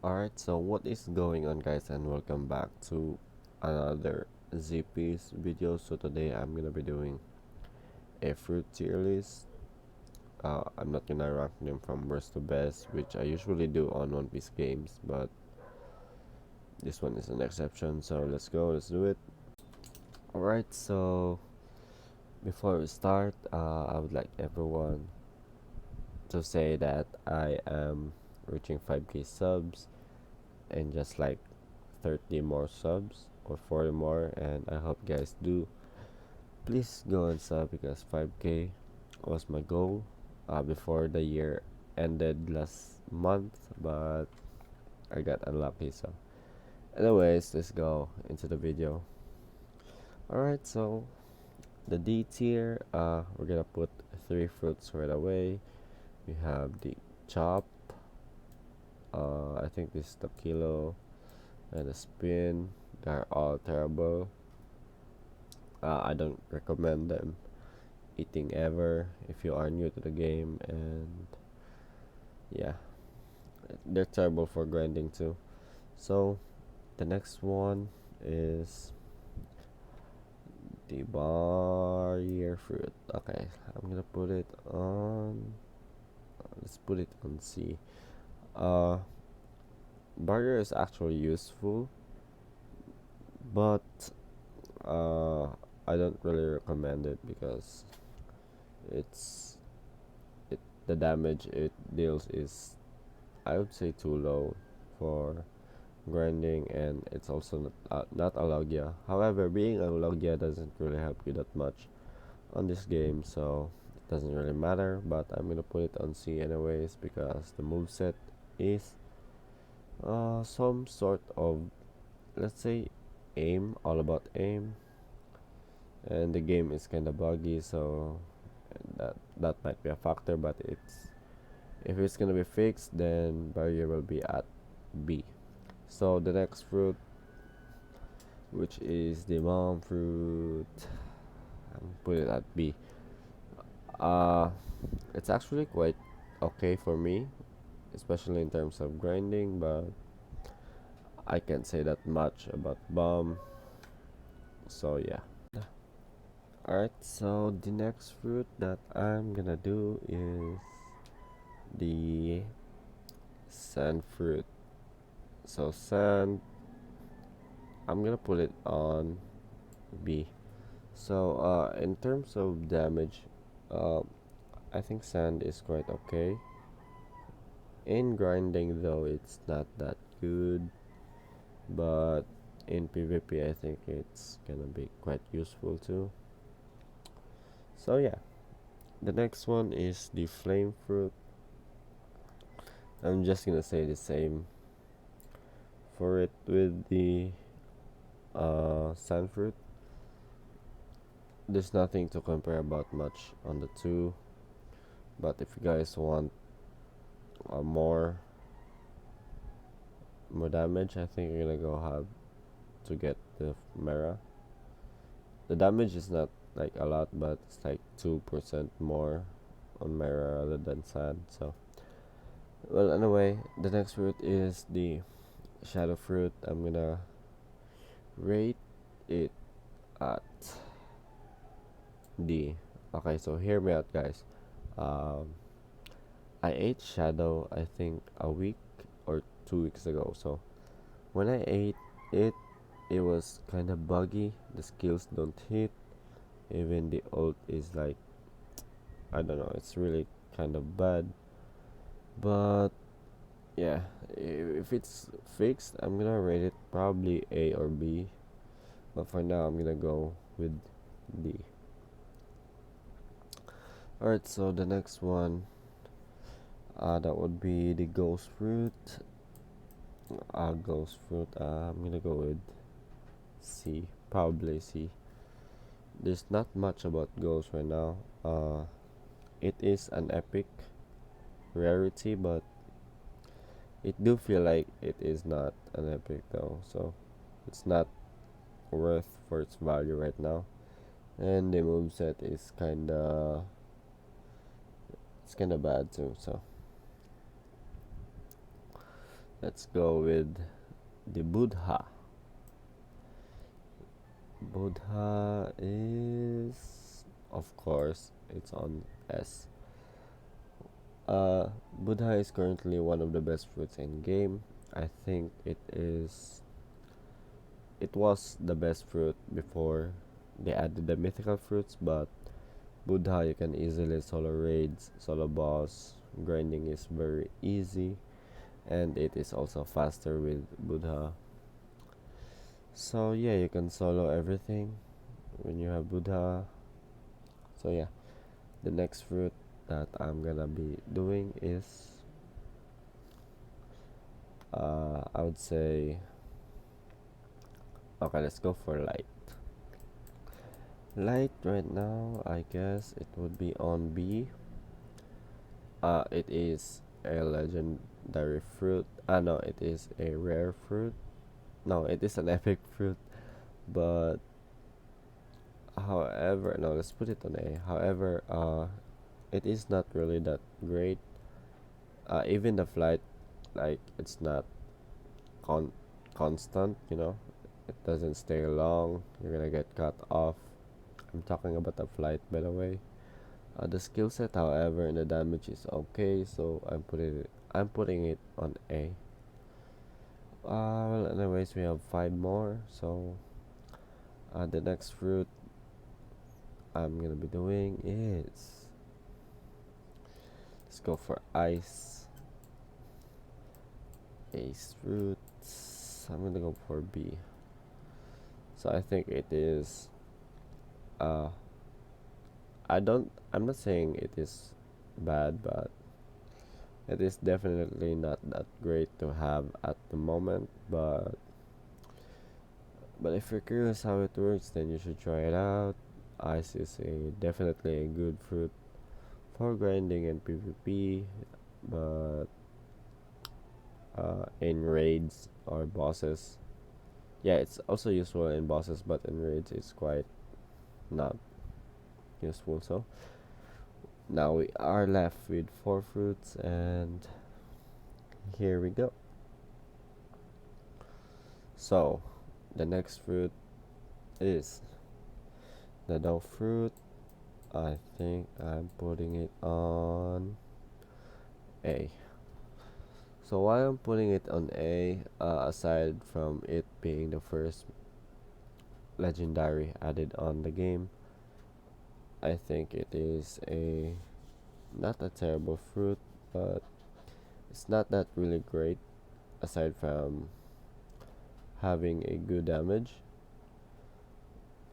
Alright, so what is going on, guys, and welcome back to another ZP's video. So today I'm gonna be doing a fruit tier list. I'm not gonna rank them from worst to best, which I usually do on One Piece games, but this one is an exception. So let's go, let's do it. Alright, so before we start, I would like everyone to say that I am reaching 5k subs and just like 30 more subs or 40 more, and I hope you guys do please go and sub because 5k was my goal before the year ended last month, but I got unlucky. So anyways, let's go into the video. Alright, so the D tier, we're gonna put three fruits right away. We have the chop, I think this is the kilo, and the spin. They're all terrible. I don't recommend them eating ever if you are new to the game, and yeah, they're terrible for grinding too. So the next one is the barrier fruit. Okay, I'm gonna put it on, let's put it on C. uh Barrier is actually useful, but uh I don't really recommend it because it's it the damage it deals is, I would say, too low for grinding, and it's also not a Logia. However, being a Logia doesn't really help you that much on this game, so it doesn't really matter. But I'm gonna put it on C anyways because the moveset is some sort of, let's say, aim, all about aim, and the game is kind of buggy, so that might be a factor. But if it's gonna be fixed, then barrier will be at B. So the next fruit, which is the mom fruit, put it at B. Uh, it's actually quite okay for me, especially in terms of grinding, but I can't say that much about bomb. So yeah. Alright, so the next fruit that I'm gonna do is the sand fruit. So sand, I'm gonna put it on B. So in terms of damage, uh, I think sand is quite okay. In grinding though, it's not that good, but in PvP I think it's gonna be quite useful too. So yeah, the next one is the flame fruit. I'm just gonna say the same for it with the sand fruit. There's nothing to compare about much on the two, but if you guys want uh, more more damage, I think you're gonna go have to get the Mera. The damage is not like a lot, but it's like 2% more on Mera rather than Sand. So, well, anyway, the next fruit is the Shadow Fruit. I'm gonna rate it at D. Okay, so hear me out, guys. Um, I ate Shadow, I think, a week or 2 weeks ago. So, when I ate it, it was kind of buggy. The skills don't hit. Even the ult is like, I don't know, it's really kind of bad. But yeah, if it's fixed, I'm gonna rate it probably A or B. But for now, I'm gonna go with D. Alright, so the next one, that would be the ghost fruit. Ghost fruit, I'm gonna go with C. Probably C. There's not much about ghost right now. It is an epic rarity, but it do feel like it is not an epic though, so it's not worth for its value right now. And the moveset is kinda bad too. So Let's go with the Buddha. Buddha is, of course, it's on S. Buddha is currently one of the best fruits in game. I think it was the best fruit before they added the mythical fruits, but Buddha you can easily solo raids, solo boss, grinding is very easy, and it is also faster with Buddha. So yeah, you can solo everything when you have Buddha. So yeah, the next fruit that I'm gonna be doing is I would say, okay, let's go for light. Light right now, I guess it would be on B. It is a legendary fruit. No, it is a rare fruit. No, it is an epic fruit. But however, no, let's put it on A. However, it is not really that great. Even the flight, like it's not con- constant. It doesn't stay long. You're gonna get cut off. I'm talking about the flight, by the way. The skill set, however, and the damage is okay, so I'm putting it on A. Well, anyways, we have five more. So the next fruit I'm gonna be doing is, let's go for ice. Ace fruits. I'm gonna go for B. So I think it is. Uh, I'm not saying it is bad, but it is definitely not that great to have at the moment. But if you're curious how it works, then you should try it out. Ice is definitely a good fruit for grinding and PvP, but in raids or bosses, yeah, it's also useful in bosses, but in raids it's quite not useful. So now we are left with four fruits, and here we go. So the next fruit is the dough fruit. I think I'm putting it on A. So why I'm putting it on A, aside from it being the first legendary added on the game, I think it is a not a terrible fruit, but it's not that really great aside from having a good damage.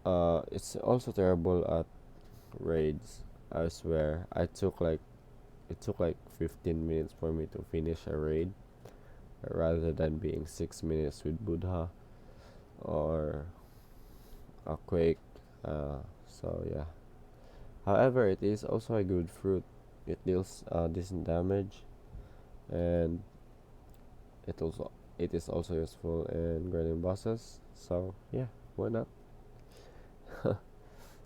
It's also terrible at raids. I swear, it took like 15 minutes for me to finish a raid rather than being 6 minutes with Buddha or a Quake. So yeah. However, it is also a good fruit. It deals decent damage, and it is also useful in grinding bosses. So yeah, why not?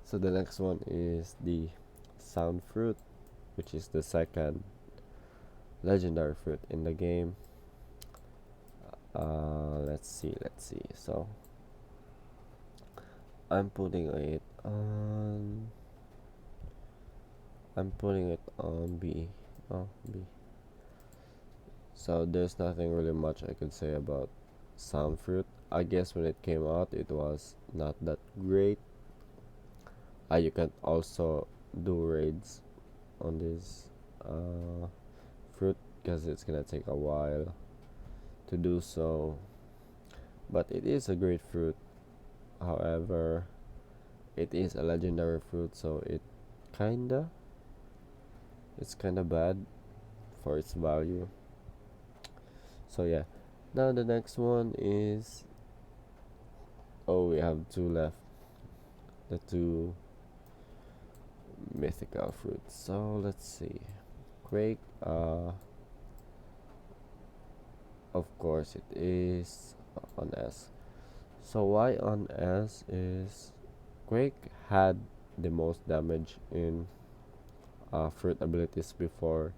So the next one is the sound fruit, which is the second legendary fruit in the game. Let's see. So I'm putting it on. I'm putting it on B. Oh, B. So there's nothing really much I could say about sound fruit. I guess when it came out, it was not that great. You can also do raids on this fruit because it's gonna take a while to do so. But it is a great fruit. However, it is a legendary fruit, so kinda it's kinda bad for its value. So yeah. Now the next one is, oh, we have two left. The two mythical fruits. So let's see. Quake, of course it is on S. So why on S is Quake had the most damage in fruit abilities before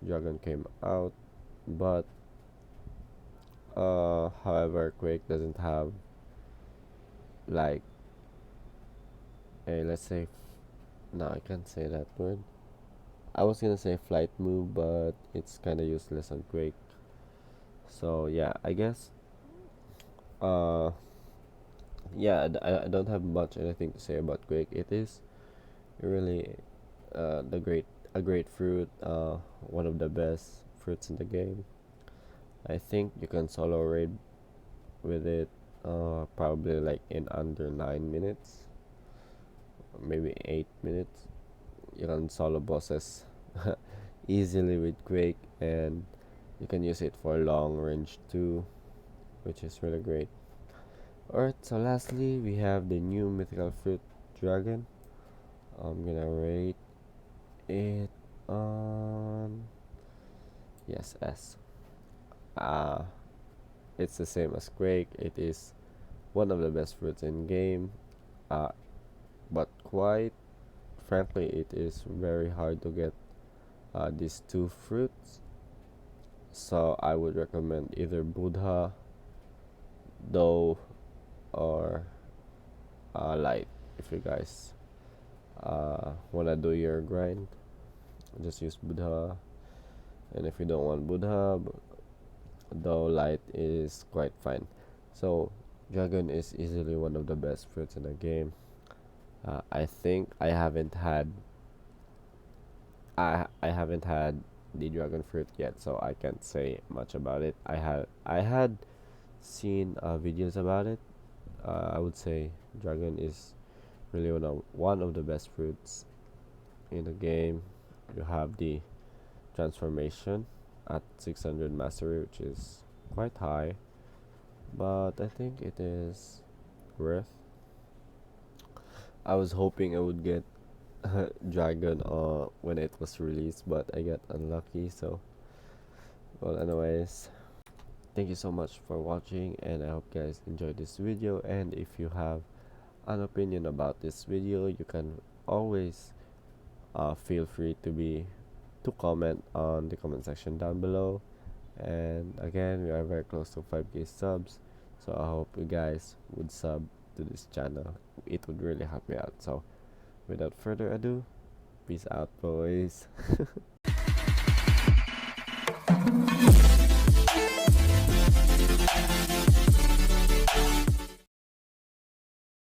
Dragon came out, but However, Quake doesn't have like a, let's say, no, I can't say that word. I was gonna say flight move, but it's kind of useless on Quake. So yeah, I guess uh yeah, I don't have much anything to say about Quake. It is really the great a great fruit, one of the best fruits in the game. I think you can solo raid with it, probably like in under 9 minutes, maybe 8 minutes. You can solo bosses easily with Quake, and you can use it for long range too, which is really great. Alright, so lastly we have the new mythical fruit dragon. I'm gonna rate it on, yes, S. Uh it's the same as Quake. It is one of the best fruits in game. Uh but quite frankly it is very hard to get these two fruits. So I would recommend either Buddha, Dough, or Light. If you guys wanna do your grind, just use Buddha. And if you don't want Buddha, though Light is quite fine. So Dragon is easily one of the best fruits in the game. I think I haven't had the dragon fruit yet, so I can't say much about it. I had seen videos about it. I would say dragon is really one of the best fruits in the game. You have the transformation at 600 mastery, which is quite high, but I think it is worth. I was hoping I would get dragon when it was released, but I got unlucky. So, well, anyways, thank you so much for watching, and I hope you guys enjoyed this video. And if you have an opinion about this video, you can always feel free to comment on the comment section down below. And again, we are very close to 5k subs, so I hope you guys would sub to this channel. It would really help me out. So without further ado, peace out, boys.